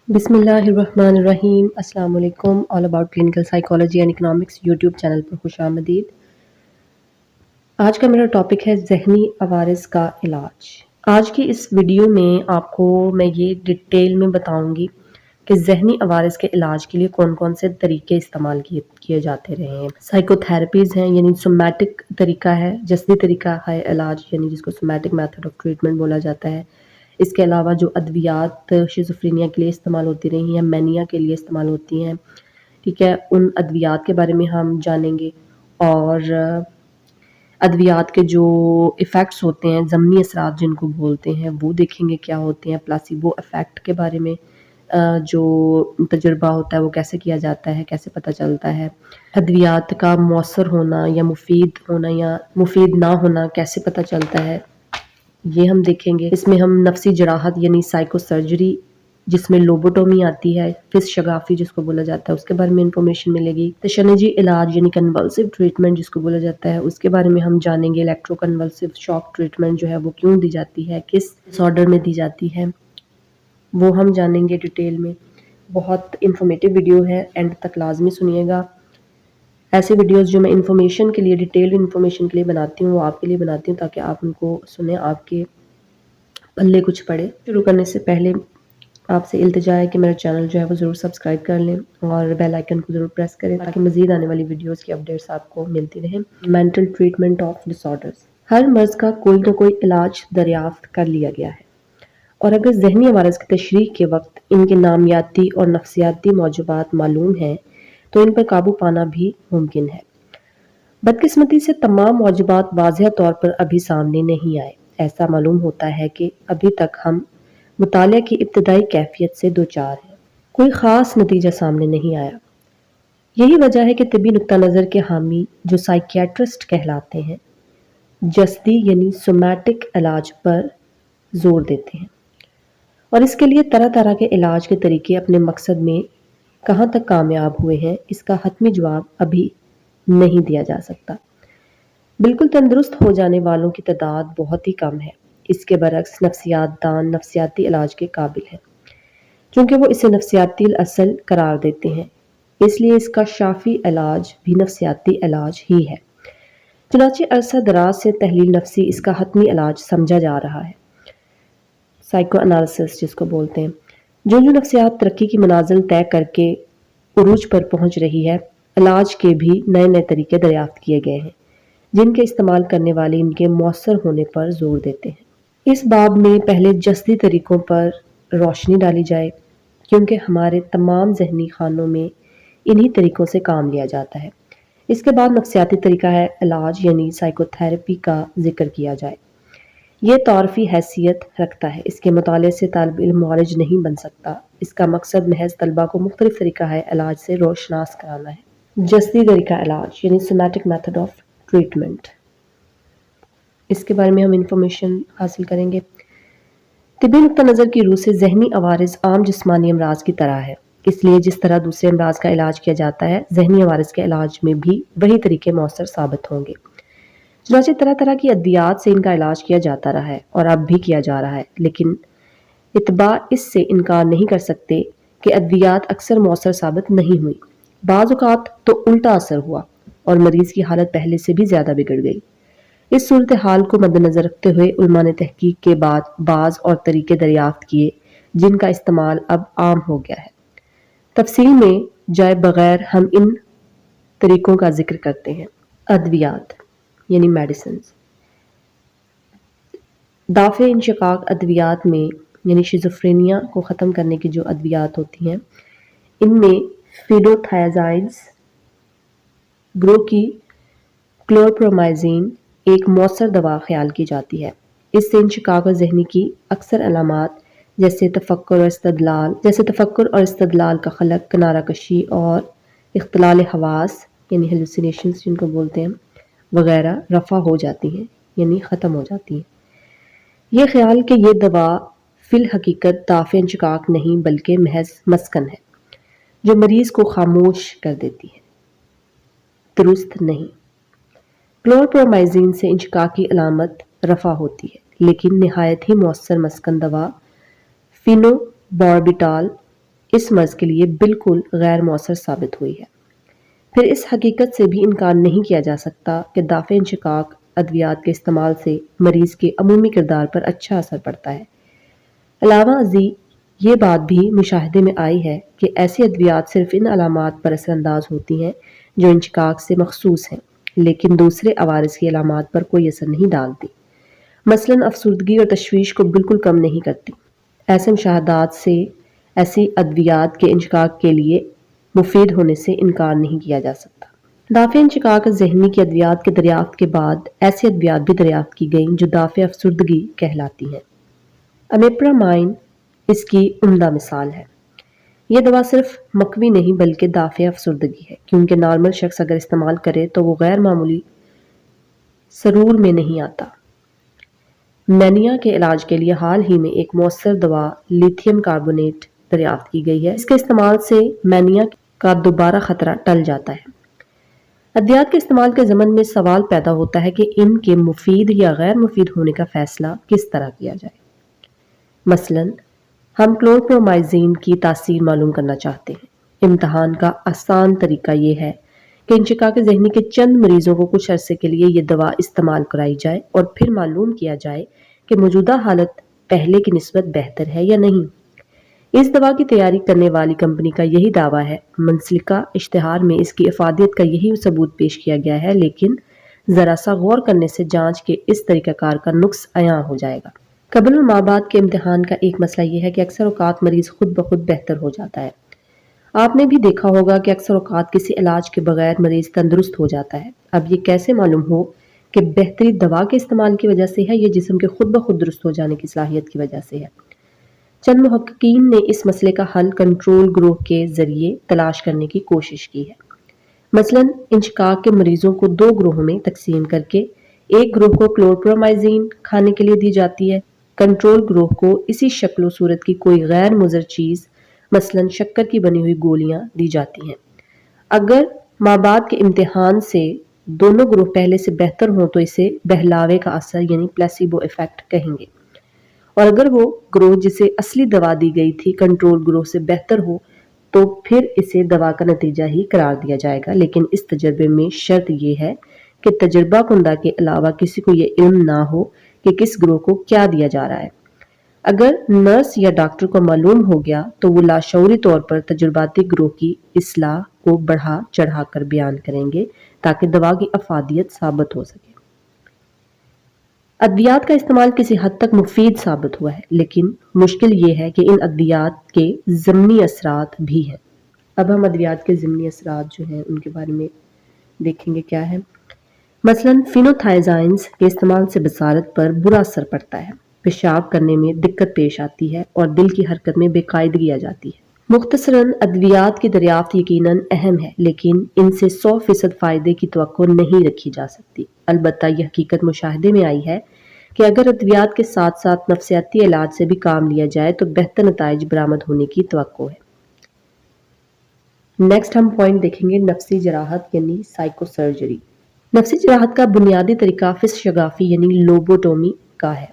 बिस्मिल्लाहिर्रहमानिर्रहीम। अस्सलाम वालेकुम। All about clinical psychology and economics YouTube channel पर खुश आमदीद। आज का मेरा टॉपिक है जहनी अवारिस का इलाज। आज की इस वीडियो में आपको मैं ये डिटेल में बताऊंगी कि जहनी अवारिस के इलाज के लिए कौन कौन से तरीके इस्तेमाल किए जाते रहे हैं। साइकोथेरेपीज़ हैं, यानी सोमैटिक तरीका है, जस्दी तरीका है इलाज, यानी जिसको सोमैटिक मेथड ऑफ ट्रीटमेंट बोला जाता है। इसके अलावा जो अद्वियात शिज़ोफ्रेनिया के लिए इस्तेमाल होती रही हैं, मैनिया के लिए इस्तेमाल होती हैं, ठीक है, उन अद्वियात के बारे में हम जानेंगे। और अद्वियात के जो इफ़ेक्ट्स होते हैं, ज़मनी असरात जिनको बोलते हैं, वो देखेंगे क्या होते हैं। प्लासिबो इफ़ेक्ट के बारे में जो तजुर्बा होता है वो कैसे किया जाता है, कैसे पता चलता है। अद्वियात का मौसर होना या मुफीद ना होना कैसे पता चलता है, ये हम देखेंगे। इसमें हम नफ्सी जराहत यानी साइको सर्जरी, जिसमें लोबोटोमी आती है, फिस शगाफी जिसको बोला जाता है, उसके बारे में इंफॉर्मेशन मिलेगी। तशन्नुजी इलाज यानी कन्वल्सिव ट्रीटमेंट जिसको बोला जाता है, उसके बारे में हम जानेंगे। इलेक्ट्रो कन्वल्सिव शॉक ट्रीटमेंट जो है वो क्यों दी जाती है, किस डिसऑर्डर में दी जाती है, वो हम जानेंगे डिटेल में। बहुत इंफॉर्मेटिव वीडियो है, एंड तक लाजमी सुनिएगा। ऐसे वीडियोस जो मैं इंफॉर्मेशन के लिए, डिटेल्ड इंफॉर्मेशन के लिए बनाती हूँ, वो आपके लिए बनाती हूँ ताकि आप उनको सुने, आपके पल्ले कुछ पड़े। शुरू करने से पहले आपसे इल्तिजा है कि मेरा चैनल जो है वो ज़रूर सब्सक्राइब कर लें और बेल आइकन को ज़रूर प्रेस करें ताकि मज़ीद आने वाली वीडियोस की अपडेट्स आपको मिलती रहें। Mental treatment of disorders. हर मर्ज़ का कोई ना कोई इलाज दरियाफ्त कर लिया गया है, और अगर जहनी अवारस की तशरीह के वक्त इनके नामियाती और नफ्सियाती मौजूबात मालूम हैं तो इन पर काबू पाना भी मुमकिन है। बदकिस्मती से तमाम मौजूबात वाज़ेह तौर पर अभी सामने नहीं आए। ऐसा मालूम होता है कि अभी तक हम मुतालिया की इब्तदाई कैफियत से दो चार हैं, कोई ख़ास नतीजा सामने नहीं आया। यही वजह है कि तिब्बी नुक्ता नज़र के हामी जो साइकियाट्रिस्ट कहलाते हैं, जस्दी यानी सोमैटिक इलाज पर जोर देते हैं, और इसके लिए तरह तरह के इलाज के तरीके अपने मकसद में कहाँ तक कामयाब हुए हैं, इसका हतमी जवाब अभी नहीं दिया जा सकता। बिल्कुल तंदुरुस्त हो जाने वालों की तादाद बहुत ही कम है। इसके बरक्स नफ्सियात दान नफ्सियाती इलाज के काबिल है, क्योंकि वो इसे नफ्सियाती असल करार देते हैं, इसलिए इसका शाफी इलाज भी नफ्सियाती इलाज ही है। चुनांचे अरसा दराज से तहलील नफ्सी इसका हतमी इलाज समझा जा रहा है। साइको एनालिसिस जिसको बोलते हैं, जो नफ्सियात तरक्की की मनाजिल तय करके उरूज पर पहुंच रही है, इलाज के भी नए नए तरीके दरियाफ्त किए गए हैं जिनके इस्तेमाल करने वाले इनके मौसर होने पर जोर देते हैं। इस बाब में पहले जस्दी तरीकों पर रोशनी डाली जाए, क्योंकि हमारे तमाम जहनी खानों में इन्हीं तरीकों से काम लिया जाता है। इसके बाद नफ्सियाती तरीका है इलाज यानी साइकोथेरेपी का जिक्र किया जाए। यह तौरफी हैसियत रखता है, इसके मुताले से तालिब इल्म मुआलिज नहीं बन सकता। इसका मकसद महज तलबा को मुख्तलिफ तरीका है इलाज से रोशनास कराना है। जस्दी तरीका इलाज यानी सोमैटिक मेथड ऑफ ट्रीटमेंट, इसके बारे में हम इंफॉर्मेशन हासिल करेंगे। तिब्बी नुक्ता नज़र की रूह से जहनी अवारिस आम जिस्मानी अमराज की तरह है, इसलिए जिस तरह दूसरे अमराज का इलाज किया जाता है, जहनी अवारिस के इलाज में भी वही तरीके मौसर साबित होंगे। चुनांचे तरह तरह की अद्वियात से इनका इलाज किया जाता रहा है और अब भी किया जा रहा है, लेकिन इत्बा इससे इनकार नहीं कर सकते कि अद्वियात अक्सर मौसर साबित नहीं हुई। बाज़ औक़ात तो उल्टा असर हुआ और मरीज की हालत पहले से भी ज्यादा बिगड़ गई। इस सूरत हाल को मद्देनजर रखते हुए उलमा ने तहकीक के बाद बाज और तरीके दरियाफ्त किए जिनका इस्तेमाल अब आम हो गया है। तफसील में जाए बगैर हम इन तरीकों का जिक्र करते हैं। अद्वियात यानी मेडिसिन। दाफे इंशिकाक अद्वियात में यानी शिज़ोफ्रेनिया को ख़त्म करने की जो अद्वियात होती हैं, इनमें फिडोथायाजाइड्स, ग्रो की क्लोरप्रोमाइजिन एक मौसर दवा ख्याल की जाती है। इससे इंशिकाक और जहनी की अक्सर अलामात जैसे तफक्कुर और इस्तदलाल का खलक, किनारा कशी और इख्तिलाल हवास यानी हेलुसिनेशंस जिनको बोलते हैं वगैरह रफ़ा हो जाती हैं, यानी ख़त्म हो जाती हैं। ये ख्याल कि ये दवा फिल हकीकत दाफ़े इंशिकाक नहीं बल्कि महज मस्कन है जो मरीज़ को खामोश कर देती है, दुरुस्त नहीं। क्लोरप्रोमाइजिन से इंशिकाक की अलामत रफ़ा होती है, लेकिन निहायत ही मौसर मस्कन दवा फिनोबार्बिटाल اس مرض کے لیے بالکل غیر مؤثر ثابت ہوئی ہے۔ پھر اس حقیقت سے بھی انکار نہیں کیا جا سکتا کہ دافع انشقاق ادویات کے استعمال سے مریض کے عمومی کردار پر اچھا اثر پڑتا ہے۔ علاوہ ازیں یہ بات بھی مشاہدے میں آئی ہے کہ ایسی ادویات صرف ان علامات پر اثر انداز ہوتی ہیں جو انشقاق سے مخصوص ہیں، لیکن دوسرے عوارض کی علامات پر کوئی اثر نہیں ڈالتی، مثلاً افسردگی اور تشویش کو بالکل کم نہیں کرتی۔ ایسے مشاہدات سے ایسی ادویات کے انشقاق کے لیے مفید ہونے سے انکار نہیں کیا جا سکتا۔ دافع انشقاق ذہنی کی ادویات کے دریافت کے بعد ایسی ادویات بھی دریافت کی گئیں جو دافع افسردگی کہلاتی ہیں۔ امیپرامائن اس کی عمدہ مثال ہے۔ یہ دوا صرف مقوی نہیں بلکہ دافع افسردگی ہے، کیونکہ نارمل شخص اگر استعمال کرے تو وہ غیر معمولی سرور میں نہیں آتا۔ مینیا کے علاج کے لیے حال ہی میں ایک مؤثر دوا لیتھیم کاربونیٹ دریافت کی گئی ہے۔ اس کے استعمال سے مینیا کا دوبارہ خطرہ ٹل جاتا ہے۔ ادویات کے استعمال کے ضمن میں سوال پیدا ہوتا ہے کہ ان کے مفید یا غیر مفید ہونے کا فیصلہ کس طرح کیا جائے۔ مثلاً ہم کلورپرومائزین کی تاثیر معلوم کرنا چاہتے ہیں۔ امتحان کا آسان طریقہ یہ ہے کہ انشقاق ذہنی کے چند مریضوں کو کچھ عرصے کے لیے یہ دوا استعمال کرائی جائے اور پھر معلوم کیا جائے کہ موجودہ حالت پہلے کی نسبت بہتر ہے یا نہیں۔ اس دوا کی تیاری کرنے والی کمپنی کا یہی دعویٰ ہے۔ منسلکہ اشتہار میں اس کی افادیت کا یہی ثبوت پیش کیا گیا ہے، لیکن ذرا سا غور کرنے سے جانچ کے اس طریقہ کار کا نقص عیاں ہو جائے گا۔ قبل اور بعد کے امتحان کا ایک مسئلہ یہ ہے کہ اکثر اوقات مریض خود بخود بہتر ہو جاتا ہے۔ آپ نے بھی دیکھا ہوگا کہ اکثر اوقات کسی علاج کے بغیر مریض تندرست ہو جاتا ہے۔ اب یہ کیسے معلوم ہو کہ بہتری دوا کے استعمال کی وجہ سے ہے یا جسم کے خود بخود درست ہو جانے کی صلاحیت کی وجہ سے ہے؟ چند محققین نے اس مسئلے کا حل کنٹرول گروہ کے ذریعے تلاش کرنے کی کوشش کی ہے۔ مثلاً انشقاق کے مریضوں کو دو گروہوں میں تقسیم کر کے ایک گروہ کو کلورپرومائزین کھانے کے لیے دی جاتی ہے، کنٹرول گروہ کو اسی شکل و صورت کی کوئی غیر مضر چیز مثلاً شکر کی بنی ہوئی گولیاں دی جاتی ہیں۔ اگر مابعد کے امتحان سے دونوں گروہ پہلے سے بہتر ہوں تو اسے بہلاوے کا اثر یعنی پلیسیبو ایفیکٹ کہیں گے، اور اگر وہ گروہ جسے اصلی دوا دی گئی تھی کنٹرول گروہ سے بہتر ہو تو پھر اسے دوا کا نتیجہ ہی قرار دیا جائے گا، لیکن اس تجربے میں شرط یہ ہے کہ تجربہ کنندہ کے علاوہ کسی کو یہ علم نہ ہو کہ کس گروہ کو کیا دیا جا رہا ہے۔ اگر نرس یا ڈاکٹر کو معلوم ہو گیا تو وہ لاشعوری طور پر تجرباتی گروہ کی اصلاح کو بڑھا چڑھا کر بیان کریں گے تاکہ دوا کی افادیت ثابت ہو سکے۔ ادویات کا استعمال کسی حد تک مفید ثابت ہوا ہے، لیکن مشکل یہ ہے کہ ان ادویات کے ضمنی اثرات بھی ہیں۔ اب ہم ادویات کے ضمنی اثرات جو ہیں ان کے بارے میں دیکھیں گے کیا ہے۔ مثلاً فینوتھائزائنز کے استعمال سے بصارت پر برا اثر پڑتا ہے، پیشاب کرنے میں دقت پیش آتی ہے اور دل کی حرکت میں بے قاعدگی آ جاتی ہے۔ مختصراً ادویات کی دریافت یقیناً اہم ہے، لیکن ان سے 100% فائدے کی توقع نہیں رکھی جا سکتی۔ البتہ یہ حقیقت مشاہدے میں آئی ہے کہ اگر ادویات کے ساتھ ساتھ نفسیاتی علاج سے بھی کام لیا جائے تو بہتر نتائج برآمد ہونے کی توقع ہے۔ نیکسٹ ہم پوائنٹ دیکھیں گے نفسی جراحت یعنی سائیکو سرجری۔ نفسی جراحت کا بنیادی طریقہ فس شگافی یعنی لوبوٹومی کا ہے،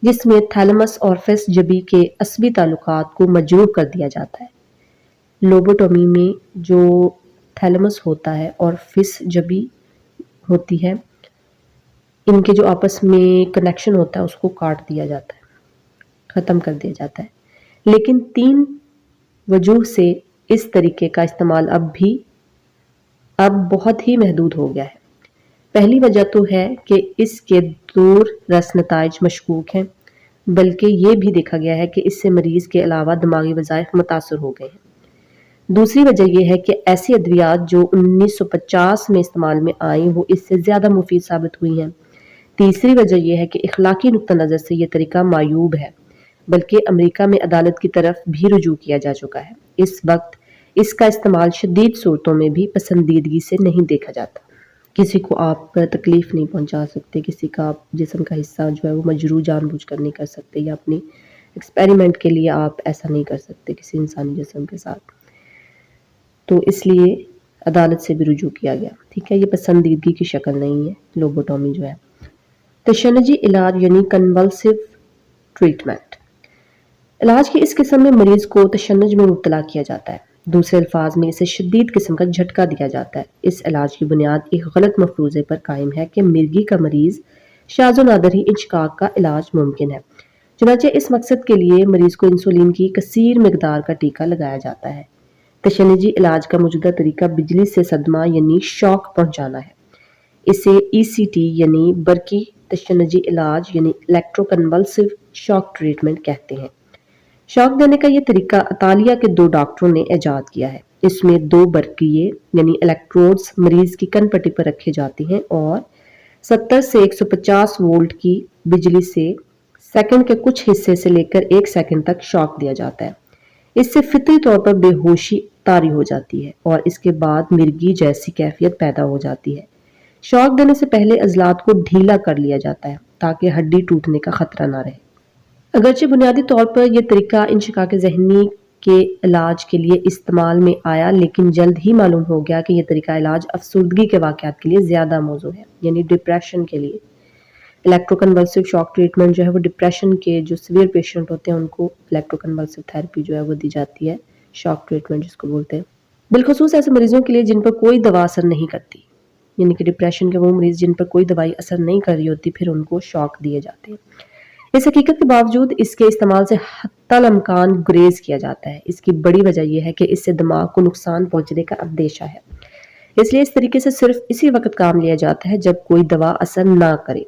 جس میں تھیلمس اور فس جبی کے عصبی تعلقات کو مجروح کر دیا جاتا ہے۔ لوبوٹومی میں جو تھیلمس ہوتا ہے اور فس جبی ہوتی ہے، ان کے جو آپس میں کنیکشن ہوتا ہے اس کو کاٹ دیا جاتا ہے، ختم کر دیا جاتا ہے۔ لیکن 3 وجوہ سے اس طریقے کا استعمال اب بہت ہی محدود ہو گیا ہے۔ پہلی وجہ تو ہے کہ اس کے دور رس نتائج مشکوک ہیں، بلکہ یہ بھی دیکھا گیا ہے کہ اس سے مریض کے علاوہ دماغی وظائف متاثر ہو گئے ہیں۔ دوسری وجہ یہ ہے کہ ایسی ادویات جو 1950 میں استعمال میں آئیں وہ اس سے زیادہ مفید ثابت ہوئی ہیں۔ تیسری وجہ یہ ہے کہ اخلاقی نقطہ نظر سے یہ طریقہ معیوب ہے، بلکہ امریکہ میں عدالت کی طرف بھی رجوع کیا جا چکا ہے۔ اس وقت اس کا استعمال شدید صورتوں میں بھی پسندیدگی سے نہیں دیکھا جاتا۔ کسی کو آپ تکلیف نہیں پہنچا سکتے، کسی کا جسم کا حصہ جو ہے وہ مجروح جان بوجھ کر نہیں کر سکتے، یا اپنی ایکسپیریمنٹ کے لیے آپ ایسا نہیں کر سکتے کسی انسانی جسم کے ساتھ، تو اس لیے عدالت سے بھی رجوع کیا گیا۔ ٹھیک ہے، یہ پسندیدگی کی شکل نہیں ہے لوبوٹومی جو ہے۔ تشنجی علاج یعنی کنولسو ٹریٹمنٹ۔ इलाज की इस किस्म में मरीज को तशन्नुज में मुब्तला किया जाता है। दूसरे अल्फाज में इसे शदीद किस्म का झटका दिया जाता है। इस इलाज की बुनियाद एक गलत मफरूजे पर कायम है कि मिर्गी का मरीज शाज़ो नादर ही इंशकाक का इलाज मुमकिन है। चुनांचे इस मकसद के लिए मरीज को इंसुलिन की कसीर मिकदार का टीका लगाया जाता है। तशन्नुजी इलाज का मौजूदा तरीका बिजली से सदमा यानी शॉक पहुंचाना है। इसे ECT यानी बरकी तशन्नुजी इलाज यानी इलेक्ट्रोकन्वल्सिव शॉक ट्रीटमेंट कहते हैं। शॉक देने का ये तरीका इतालिया के 2 डॉक्टरों ने इजाद किया है। इसमें 2 बरकीये यानी इलेक्ट्रोड्स मरीज की कनपट्टी पर रखे जाते हैं और 70 से 150 वोल्ट की बिजली से सेकंड के कुछ हिस्से से लेकर 1 सेकंड तक शॉक दिया जाता है। इससे फितरी तौर पर बेहोशी तारी हो जाती है और इसके बाद मिर्गी जैसी कैफियत पैदा हो जाती है। शॉक देने से पहले अजलात को ढीला कर लिया जाता है ताकि हड्डी टूटने का खतरा ना रहे। अगरचे बुनियादी तौर पर यह तरीका इंशिकाक ज़हनी के इलाज के लिए इस्तेमाल में आया, लेकिन जल्द ही मालूम हो गया कि यह तरीका इलाज अफसरदगी के वाक़यात के लिए ज़्यादा मौजू है, यानी डिप्रेशन के लिए। इलेक्ट्रोकन्वल्सिव शॉक ट्रीटमेंट जो है वो डिप्रेशन के जो सीवियर पेशेंट होते हैं उनको इलेक्ट्रोकन्वल्सिव थेरेपी जो है वो दी जाती है, शॉक ट्रीटमेंट जिसको बोलते हैं। बिलखसूस ऐसे मरीजों के लिए जिन पर कोई दवा असर नहीं करती, यानी कि डिप्रेशन के वो मरीज जिन पर कोई दवाई असर नहीं कर रही होती, फिर उनको शॉक दिए जाते हैं। इस हकीकत के बावजूद इसके इस्तेमाल से हत्तल अमकान गुरेज किया जाता है। इसकी बड़ी वजह यह है कि इससे दिमाग को नुकसान पहुंचने का अंदेशा है, इसलिए इस तरीके से सिर्फ इसी वक्त काम लिया जाता है जब कोई दवा असर ना करे।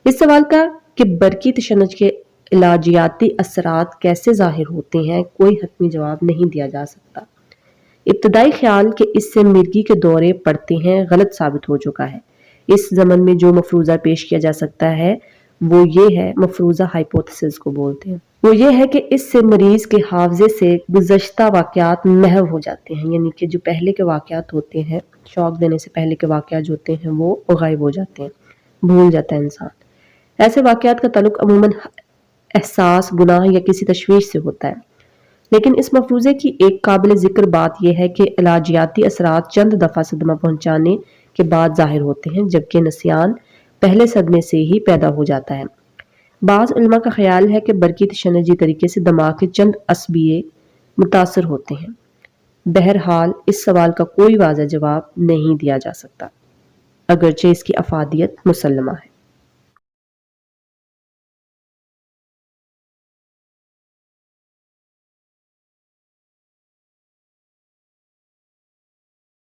इस सवाल का कि बरकी तशन्नुज के इलाजियाती असरात कैसे जाहिर होते हैं, कोई हतमी जवाब नहीं दिया जा सकता। इब्तदाई ख्याल कि इससे मिर्गी के दौरे पड़ते हैं गलत साबित हो चुका है। इस ज़मन में जो मफरूज़ा पेश किया जा सकता है वो ये है, मफरूज़ा हाइपोथेसिस को बोलते हैं, वो ये है कि इससे मरीज के हाफजे से गुज़श्ता वाक़यात महव हो जाते हैं, यानी कि जो पहले के वाक़यात होते हैं, शॉक देने से पहले के वाक़यात जो होते हैं वो गायब हो जाते हैं, भूल जाता है इंसान। ऐसे वाक़यात का ताल्लुक अमूमन एहसास, गुनाह या किसी तशवीश से होता है। लेकिन इस मफरूज़े की एक काबिल ज़िक्र बात यह है कि इलाजियाती असरात चंद दफ़ा सदमा पहुंचाने के बाद ज़ाहिर होते हैं, जबकि नसियान पहले सदमे से ही पैदा हो जाता है। बाज़ उलमा का ख्याल है कि बरकी तशन्नुजी तरीके से दिमाग के चंद असबिये मुतासर होते हैं। बहरहाल इस सवाल का कोई वाज़ह जवाब नहीं दिया जा सकता, अगरचे इसकी अफादियत मुसल्लमा है।